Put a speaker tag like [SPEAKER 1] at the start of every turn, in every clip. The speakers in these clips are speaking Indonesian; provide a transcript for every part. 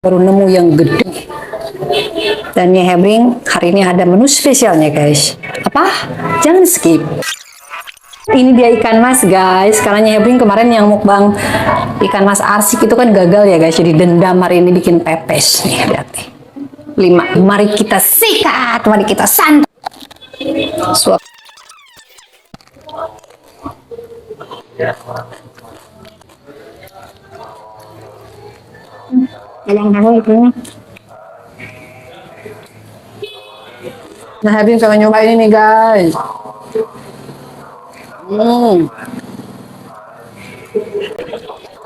[SPEAKER 1] Baru nemu yang gede. Dan Nyai Hebring hari ini ada menu spesialnya guys. Apa? Jangan skip. Ini dia ikan mas guys. Karena Nyai Hebring kemarin yang mukbang ikan mas arsik itu kan gagal ya guys. Jadi dendam hari ini bikin pepes. Nih lihat nih. 5. Mari kita sikat. Mari kita santap. Suap. Nah, Hebring coba nyobain ini guys.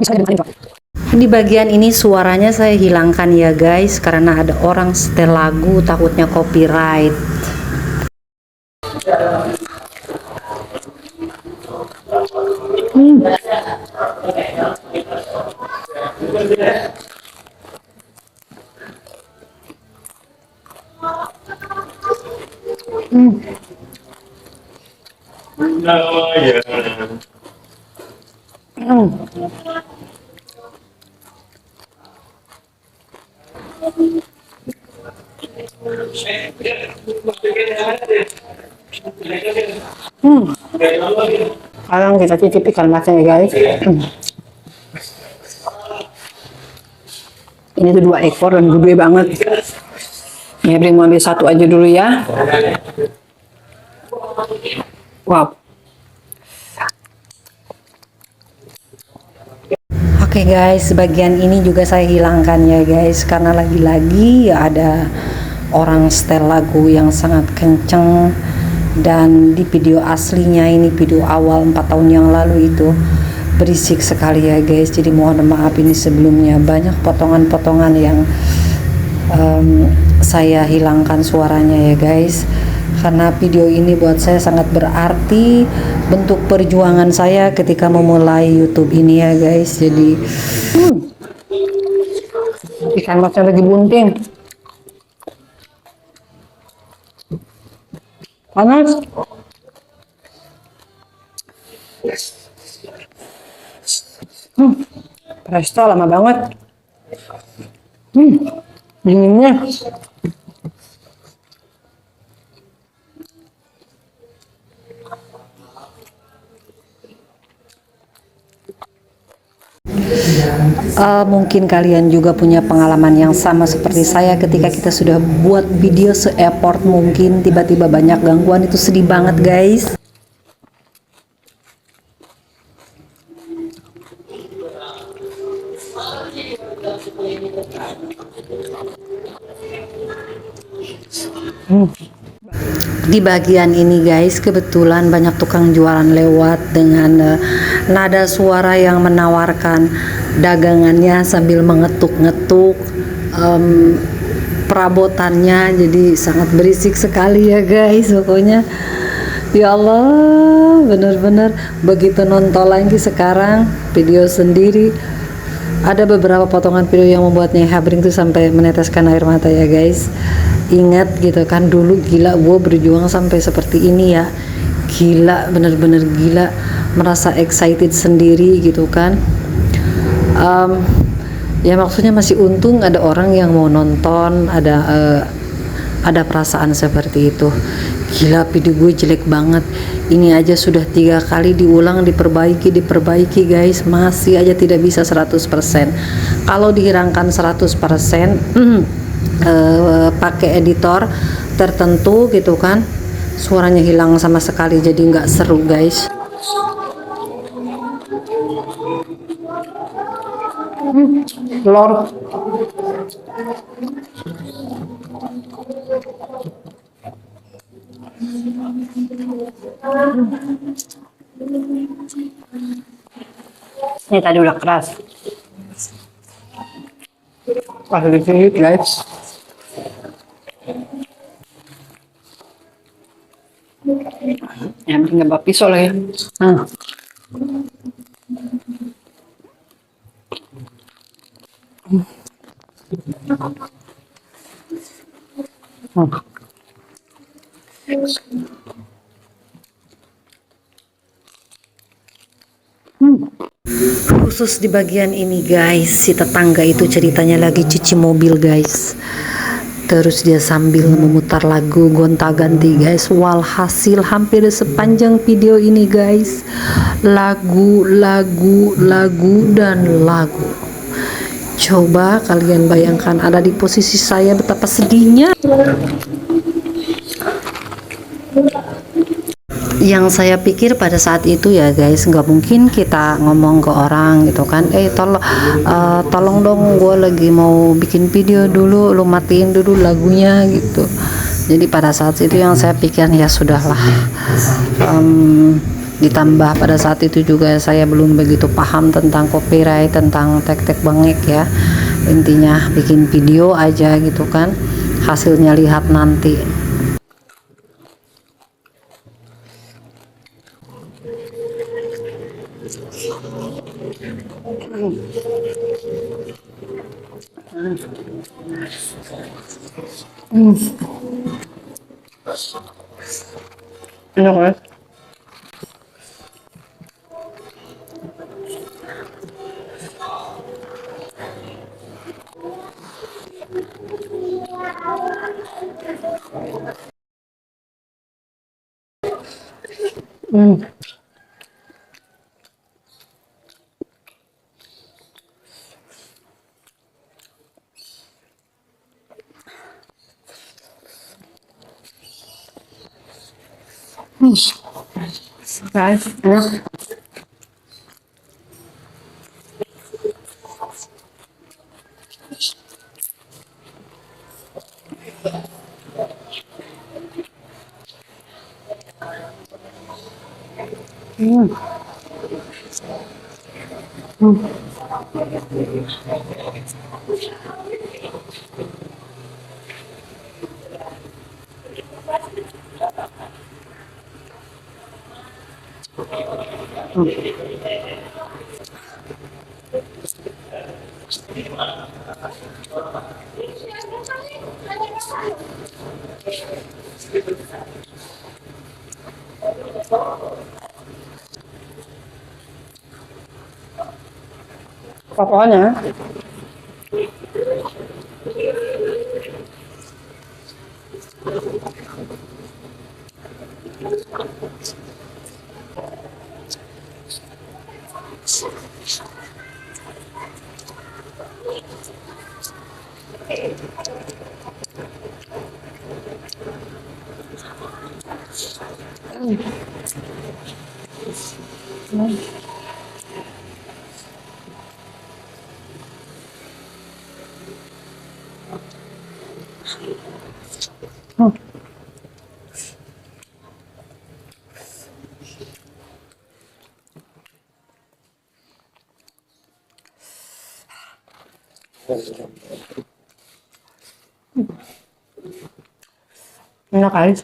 [SPEAKER 1] Bisa dimakan juga. Di bagian ini suaranya saya hilangkan ya guys, karena ada orang setel lagu takutnya copyright. Sekarang kita cicip ikan masnya ya guys. Ini tuh 2 ekor dan gede banget. Hebring mau ambil satu aja dulu ya. Wow. Oke guys, bagian ini juga saya hilangkan ya guys, karena lagi-lagi ya ada orang setel lagu yang sangat kenceng. Dan di video aslinya ini, video awal 4 tahun yang lalu itu berisik sekali ya guys. Jadi mohon maaf ini sebelumnya, banyak potongan-potongan yang saya hilangkan suaranya ya guys, karena video ini buat saya sangat berarti, bentuk perjuangan saya ketika memulai YouTube ini ya guys. Jadi ikan masnya lagi bunting, panas. Presto lama banget. Dinginnya. Mungkin kalian juga punya pengalaman yang sama seperti saya ketika kita sudah buat video se-effort, mungkin tiba-tiba banyak gangguan, itu sedih banget guys. Di bagian ini guys, kebetulan banyak tukang jualan lewat dengan nada suara yang menawarkan dagangannya sambil mengetuk-ngetuk perabotannya. Jadi sangat berisik sekali ya guys, pokoknya ya Allah, bener-bener begitu nonton lagi sekarang video sendiri, ada beberapa potongan video yang membuatnya Hebring tuh sampai meneteskan air mata ya guys. Ingat gitu kan, dulu gila gue berjuang sampai seperti ini ya, gila, bener-bener gila, merasa excited sendiri gitu kan. Ya maksudnya masih untung ada orang yang mau nonton, ada perasaan seperti itu. Gila, video gue jelek banget, ini aja sudah 3 kali diulang, diperbaiki guys, masih aja tidak bisa 100%. Kalau dihilangkan 100%, pakai editor tertentu gitu kan, suaranya hilang sama sekali, jadi nggak seru guys. Telur ini tadi udah keras, pas di guys. Yang nggak bawa pisau lagi. Khusus di bagian ini guys, si tetangga itu ceritanya lagi cuci mobil guys, terus dia sambil memutar lagu gonta-ganti guys. Walhasil hampir sepanjang video ini guys, lagu dan lagu. Coba kalian bayangkan ada di posisi saya, betapa sedihnya. Yang saya pikir pada saat itu ya guys, nggak mungkin kita ngomong ke orang gitu kan, tolong dong, gue lagi mau bikin video dulu, lu matiin dulu lagunya gitu. Jadi pada saat itu yang saya pikir ya sudahlah. Ditambah pada saat itu juga saya belum begitu paham tentang copyright, tentang tek-tek bengek ya. Intinya bikin video aja gitu kan, hasilnya lihat nanti. Enak kan? Guys, enak. Pokoknya enak guys.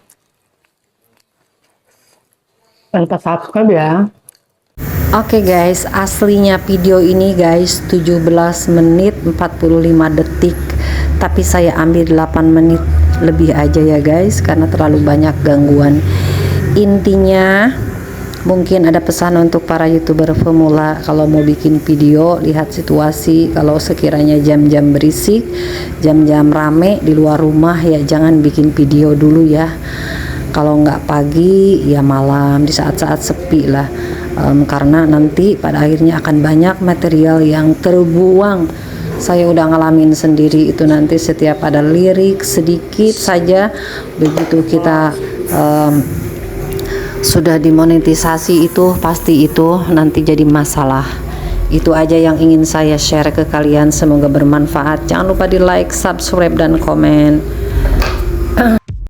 [SPEAKER 1] Jangan lupa subscribe ya. Oke guys, aslinya video ini guys 17 menit 45 detik, tapi saya ambil 8 menit lebih aja ya guys, karena terlalu banyak gangguan. Intinya mungkin ada pesan untuk para youtuber pemula, kalau mau bikin video lihat situasi. Kalau sekiranya jam-jam berisik, jam-jam rame di luar rumah ya jangan bikin video dulu ya. Kalau nggak pagi ya malam, di saat-saat sepi lah. Karena nanti pada akhirnya akan banyak material yang terbuang. Saya udah ngalamin sendiri itu, nanti setiap ada lirik sedikit saja, begitu kita sudah dimonetisasi itu pasti itu nanti jadi masalah. Itu aja yang ingin saya share ke kalian, semoga bermanfaat. Jangan lupa di like, subscribe, dan komen.